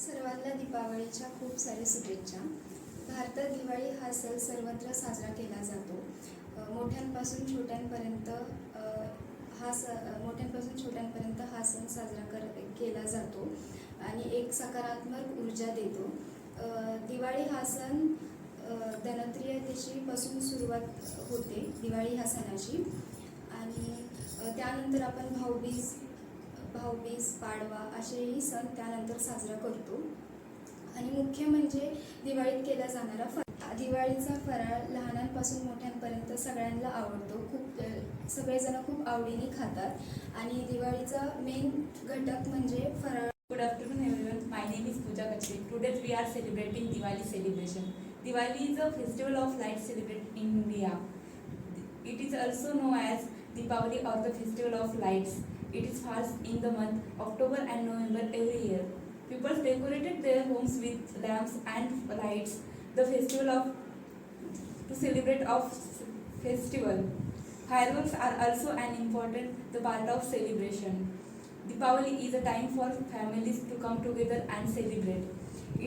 सर्वांना दीपावलीच्या खूप साऱ्या शुभेच्छा. भारतात दिवाळी हा सण सर्वत्र साजरा केला जातो. मोठ्यांपासून छोट्यांपर्यंत हा सण साजरा केला जातो आणि एक सकारात्मक ऊर्जा देतो. दिवाळी हा सण धनत्रयोदशीपासून सुरुवात होते दिवाळी ह्या सणाची आणि त्यानंतर आपण भाऊबीज, पाडवा असेही सण त्यानंतर साजरा करतो. आणि मुख्य म्हणजे दिवाळीत केला जाणारा फराळ. दिवाळीचा फराळ लहानांपासून मोठ्यांपर्यंत सगळ्यांना आवडतो. सगळेजण खूप आवडीने खातात आणि दिवाळीचा मेन घटक म्हणजे फराळ. Good afternoon everyone. My name is Pooja Kachre. Today we are celebrating Diwali celebration. Diwali is a festival of lights celebrated in India. It is also known as Deepavali or the festival of lights. It is falls in the month October and November every year. People decorated their homes with lamps and lights. The festival of to celebrate of festival. Fireworks are also an important part of celebration. Deepavali is a time for families to come together and celebrate.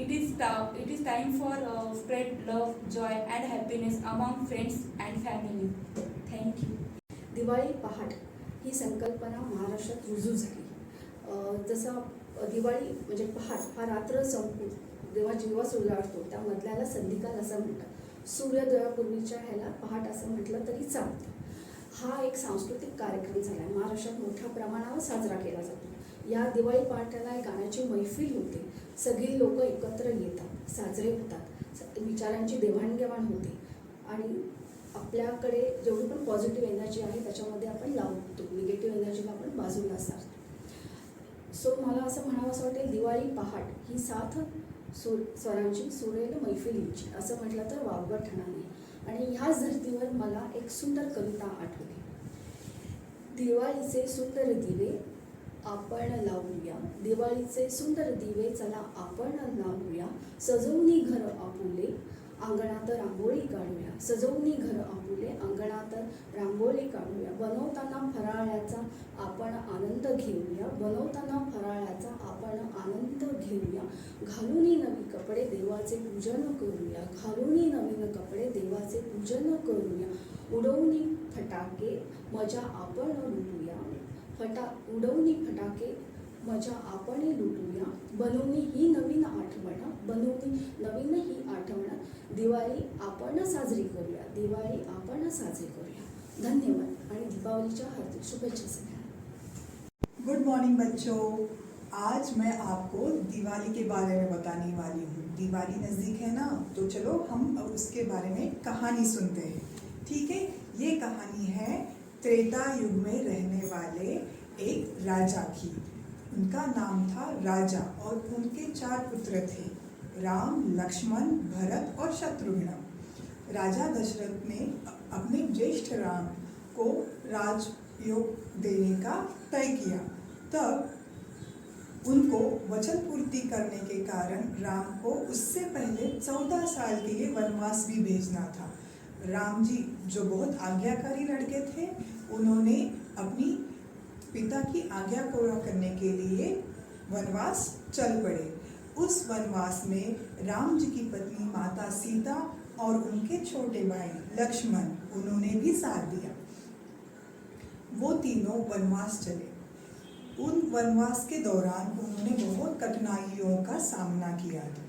It is time for spread love, joy and happiness among friends and family. Thank you. Diwali पहाट ही संकल्पना महाराष्ट्रात रुजू झाली. जसं दिवाळी म्हणजे पहाट हा रात्र संपून जेव्हा दिवस उजाडतो त्या मधल्याला संधिकाल असं म्हणतात. सूर्योदयापूर्वीच्या ह्याला पहाट असं म्हटलं तरी चालतं. हा एक सांस्कृतिक कार्यक्रम झाला आहे. महाराष्ट्रात मोठ्या प्रमाणावर साजरा केला जातो. या दिवाळी पहाटेला एक गाण्याची मैफिल होते. सगळी लोक एकत्र येतात, साजरे होतात, विचारांची देवाणघेवाण होते आणि आपल्याकडे जेवढी पण पॉझिटिव्ह एनर्जी आहे त्याच्यामध्ये आपण लावतो, निगेटिव्ह एनर्जीला आपण बाजूला सारतो. सो मला असं म्हणावं असं वाटेल, दिवाळी पहाट ही 7 स्वरांची सुरेल मैफिलीची असं म्हटलं तर वावगं ठरणार नाही. आणि ह्याच धर्तीवर मला एक सुंदर कविता आठवली. दिवाळीचे सुंदर दिवे आपण लावूया, दिवाळीचे सुंदर दिवे चला आपण लावूया, सजवणी घर आपुले अंगणात रांगोळी काढूया, सजवणी घर आपुले अंगणात रांगोळी काढूया, बनवताना फराळाचा आपण आनंद घेऊया, बनवताना फराळाचा आपण आनंद घेऊया, घालूनी नवी कपडे देवाचे पूजन करूया, घालूनी नवीन कपडे देवाचे पूजन करूया, उडवणी फटाके मजा आपण लुटूया, उडवणी फटाके मजा आपण लुटूया, बनवणी ही नवीन आठवण, बनवणी नवीन ही आठवण, दिवाळी आपण साजरी करूया, दिवाळी आपण साजरी करूया. धन्यवाद आणि दीपावलीच्या हार्दिक शुभेच्छा सगळ्यांना. गुड मॉर्निंग बच्चों, आज मैं आपको दिवाली के बारे में बताने वाली हूँ. दिवाली नज़दीक है ना, तो चलो हम उसके बारे में कहानी सुनते हैं. ठीक है, ये कहानी है त्रेता युग में रहने वाले एक राजा की. उनका नाम था राजा और उनके 4 पुत्र थे, राम, लक्ष्मण, भरत और शत्रुघ्न. राजा दशरथ ने अपने ज्येष्ठ राम को राजयोग देने का तय किया. तब उनको वचन पूर्ति करने के कारण राम को उससे पहले 14 साल के लिए वनवास भी भेजना था. राम जी जो बहुत आज्ञाकारी लड़के थे, उन्होंने अपनी पिता की आज्ञा पूरा करने के लिए वनवास चल पड़े. उस वनवास में राम जी की पत्नी माता सीता और उनके छोटे भाई लक्ष्मण, उन्होंने भी साथ दिया. वो तीनों वनवास चले. उन वनवास के दौरान उन्होंने बहुत कठिनाइयों का सामना किया था.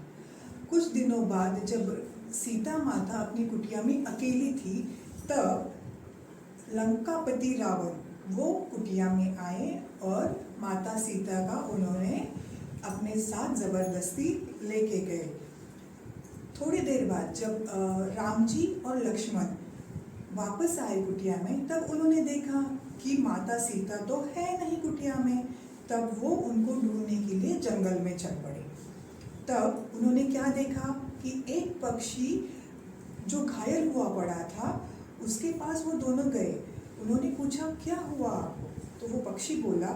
कुछ दिनों बाद जब सीता माता अपनी कुटिया में अकेली थी, तब लंकापति रावण वो कुटिया में आए और माता सीता का उन्होंने अपने साथ ज़बरदस्ती लेके गए. थोड़ी देर बाद जब राम जी और लक्ष्मण वापस आए कुटिया में, तब उन्होंने देखा कि माता सीता तो है नहीं कुटिया में. तब वो उनको ढूंढने के लिए जंगल में चल पड़े. तब उन्होंने क्या देखा कि एक पक्षी जो घायल हुआ पड़ा था, उसके पास वो दोनों गए. उन्होंने पूछा क्या हुआ आपको? तो वो पक्षी बोला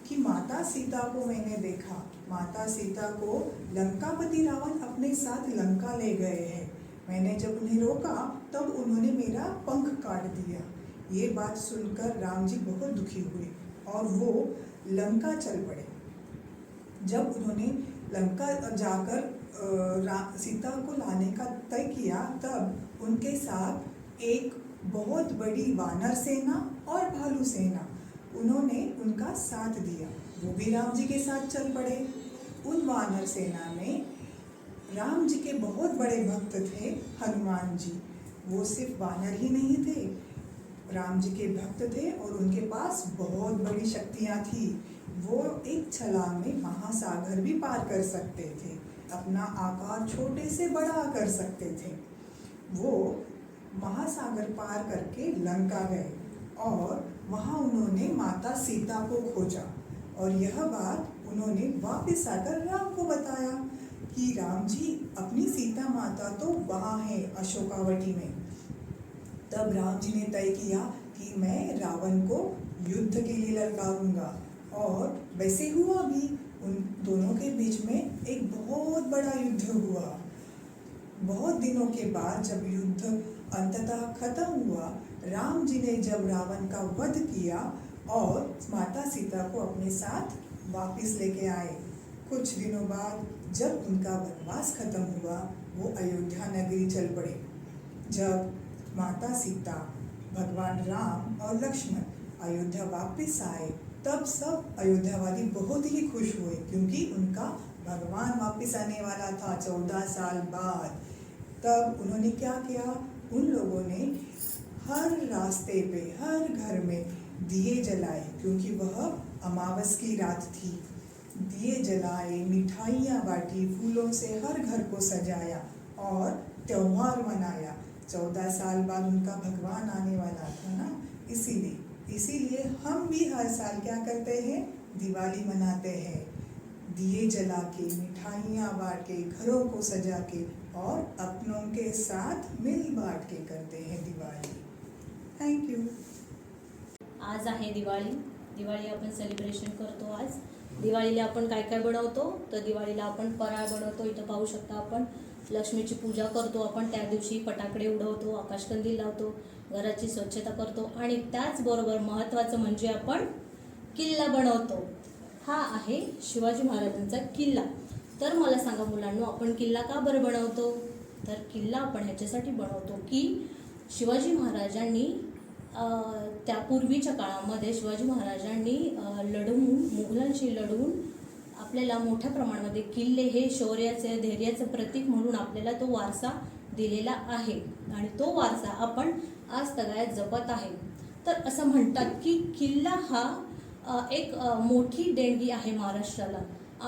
कि माता सीता को मैंने देखा, माता सीता को लंकापति रावण अपने साथ लंका ले गए हैं. मैंने जब उन्हें रोका तब उन्होंने मेरा पंख काट दिया. ये बात सुनकर राम जी बहुत दुखी हुए और वो लंका चल पड़े. जब उन्होंने लंका जाकर सीता को लाने का तय किया, तब उनके साथ एक बहुत बड़ी वानर सेना और भालू सेना, उन्होंने उनका साथ दिया। वो भी राम जी के साथ चल पड़े। उन वानर सेना में राम जी के बहुत बड़े भक्त थे हनुमान जी। वो सिर्फ वानर ही नहीं थे, राम जी के भक्त थे और उनके पास बहुत बड़ी शक्तियाँ थी। वो एक छलांग में महासागर भी पार कर सकते थे, अपना आकार छोटे से बड़ा कर सकते थे। वो महासागर पार करके लंका गए और वहाँ उन्होंने माता सीता को खोजा और यह बात उन्होंने वापस आकर राम को बताया कि राम जी, अपनी सीता माता तो वहाँ है अशोकावटी में। तब राम जी ने तय किया कि मैं रावण को युद्ध के लिए ललकारूंगा और वैसे हुआ भी। उन दोनों के बीच में एक बहुत बड़ा युद्ध हुआ। बहुत दिनों के बाद जब युद्ध अंततः खत्म हुआ, राम जी ने जब रावण का वध किया और माता सीता को अपने साथ वापस लेके आए। कुछ दिनों बाद जब उनका वनवास खत्म हुआ, वो अयोध्या नगरी चल पड़े। जब माता सीता, भगवान राम और लक्ष्मण अयोध्या वापस आए, तब सब अयोध्यावासी बहुत ही खुश हुए क्योंकि उनका भगवान वापस आने वाला था 14 साल बाद। तब उन्होंने क्या किया, उन लोगों ने हर रास्ते पे, हर घर में दिए जलाए क्योंकि वह अमावस की रात थी। दिए जलाए, मिठाइयाँ बांटी, फूलों से हर घर को सजाया और त्योहार मनाया। 14 साल बाद उनका भगवान आने वाला था ना, इसीलिए हम भी हर साल क्या करते हैं, दिवाली मनाते हैं। दिए जला के, मिठाइयाँ बांट के, घरों को सजा के और अपनों के साथ मिल बांट के करते हैं दिवाली। Thank you. आज आहे दिवाळी आपण सेलिब्रेशन करतो। आज दिवाळीला आपण काय काय बनवतो, तर दिवाळीला आपण फराळ बनवतो। इथं पाहू शकता आपण लक्ष्मीची पूजा करतो। आपण त्या दिवशी फटाकडे उडवतो, आकाशकंदील लावतो, घराची स्वच्छता करतो आणि त्याचबरोबर महत्त्वाचं म्हणजे आपण किल्ला बनवतो। हा आहे शिवाजी महाराजांचा किल्ला। तर मला सांगा मुलांनो, आपण किल्ला का बरं बनवतो? तर किल्ला आपण ह्याच्यासाठी बनवतो की शिवाजी महाराजांनी त्या पूर्वीच्या काळामध्ये शिवाजी महाराजांनी मुघलांशी लढवून आपल्याला मोठ्या प्रमाणामध्ये किल्ले हे शौर्याचे, धैर्याचं प्रतीक म्हणून आपल्याला तो वारसा दिलेला आहे आणि तो वारसा आपण आज तगायत जपत आहे। तर असं म्हणतात की किल्ला हा एक मोठी देणगी आहे महाराष्ट्राला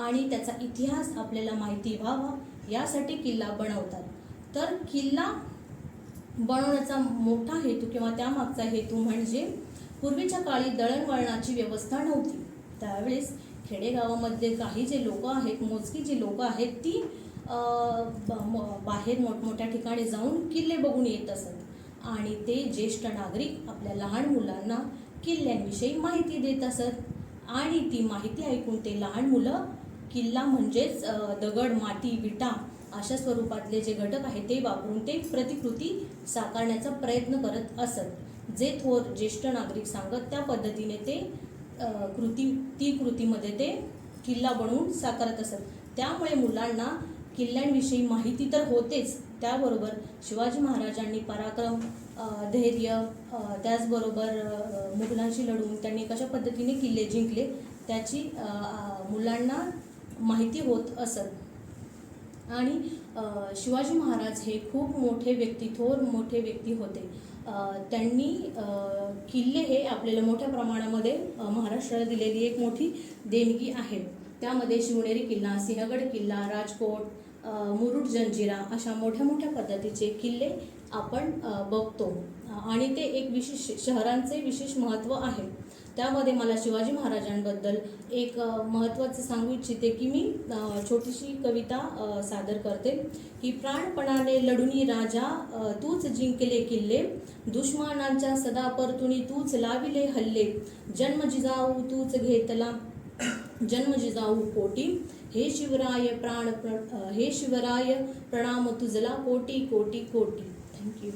आणि त्याचा इतिहास आपल्याला माहिती व्हावा यासाठी किल्ला बनवतात। तर किल्ला बनवण्याचा मोठा हेतू किंवा त्यामागचा हेतू म्हणजे पूर्वीच्या काळी दळणवळणाची व्यवस्था नव्हती। त्यावेळेस खेडेगावामध्ये काही जे लोक आहेत, मोजकी जी लोक आहेत, ती बाहेर मोठमोठ्या ठिकाणी जाऊन किल्ले बघून येत असत आणि ते ज्येष्ठ नागरिक आपल्या लहान मुलांना किल्ल्यांविषयी माहिती देत असत आणि ती माहिती ऐकून ते लहान मुलं किल्ला म्हणजेच दगड, माती, विटा अशा स्वरूपातले जे घटक आहेत ते वापरून ते प्रतिकृती साकारण्याचा प्रयत्न करत असत। जे थोर ज्येष्ठ नागरिक सांगत त्या पद्धतीने ते कृतीमध्ये ते किल्ला बनवून साकारत असत। त्यामुळे मुलांना किल्ल्यांविषयी माहिती तर होतेच, त्याबरोबर शिवाजी महाराजांनी पराक्रम, धैर्य, त्याचबरोबर मुघलांशी लढून त्यांनी कशा पद्धतीने किल्ले जिंकले त्याची मुलांना माहिती होत असत। आणि शिवाजी महाराज हे खूप थोर मोठे व्यक्ती होते। त्यांनी किल्ले हे आपल्याला मोठ्या प्रमाणामध्ये महाराष्ट्राला दिलेली एक मोठी देणगी आहे। त्यामध्ये शिवनेरी किल्ला, सिंहगड किल्ला, राजकोट, मुरुड जंजिरा अशा मोठ्या पद्धतीचे किल्ले आपण बघतो आणि ते एक शहरांचे विशेष महत्त्व आहे। त्यामध्ये मला शिवाजी महाराजांबद्दल एक महत्त्वाचं सांगू इच्छिते की मी छोटीशी कविता सादर करते की प्राणपणाने लढुनी राजा तूच जिंकले किल्ले, दुश्मनांच्या सदा परतुनी तूच लाविले हल्ले, जन्म जिजाऊ कोटी, हे शिवराय प्रणाम तुझला कोटी कोटी कोटी। थँक्यू।